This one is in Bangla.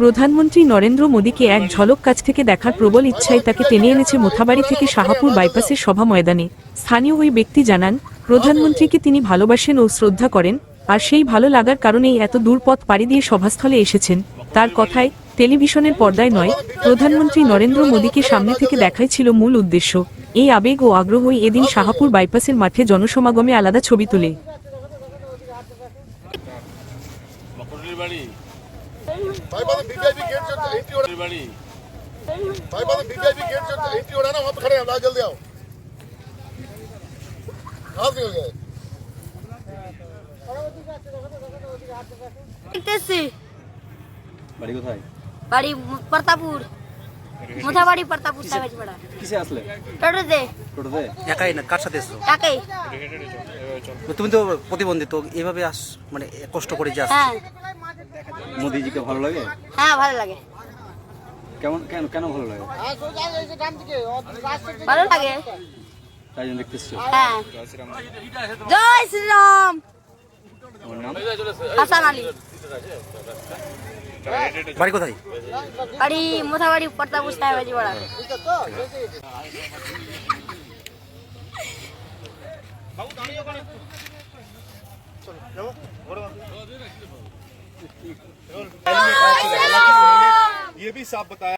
প্রধানমন্ত্রী নরেন্দ্র মোদীকে এক ঝলক কাছ থেকে দেখার প্রবল ইচ্ছায় তাকে টেনে এনেছে মোথাবাড়ি থেকে শাহাপুর বাইপাসের সভা ময়দানে। স্থানীয় ওই ব্যক্তি জানান, প্রধানমন্ত্রীকে তিনি ভালোবাসেন ও শ্রদ্ধা করেন, আর সেই ভালো লাগার কারণেই এত দূর পথ পাড়ি দিয়ে সভাস্থলে এসেছেন। তার কথায়, টেলিভিশনের পর্দায় নয়, প্রধানমন্ত্রী নরেন্দ্র মোদীকে সামনে থেকে দেখাই ছিল মূল উদ্দেশ্য। এই আবেগ ও আগ্রহই এদিন শাহাপুর বাইপাসের মাঠে জনসমাগমে আলাদা ছবি তোলে। भाई बात बीजेपी गेट से एंट्री हो रहा है भाई बात बीजेपी गेट से एंट्री हो रहा है ना वहां पे खड़े हैं आप जल्दी आओ कहां से गए দেখতেছি বাড়ি কোথায়? বাড়ি প্রতাপপুর, মোথাবাড়ি প্রতাপপুর সাহেবপাড়া। কিসে আসলে? টোটোতে। টোটোতে? একাই না, কার সাথে এসছো? একাই। তুমি তো প্রতিবন্ধী, তো এভাবে মানে কষ্ট করে যাস। হ্যাঁ মোদিজিকে ভালো লাগে? হ্যাঁ ভালো লাগে। কেমন কেন কেন ভালো লাগে? ভালো লাগে, তাই জন্য দেখতে এসছো? হ্যাঁ। জয় শ্রীরাম। আমার নাম হাসান আলী। বাড়ি কোথায়? বাড়ি মোথাবাড়ি প্রতাপপুর সাহেবপাড়া। ये भी साफ बताया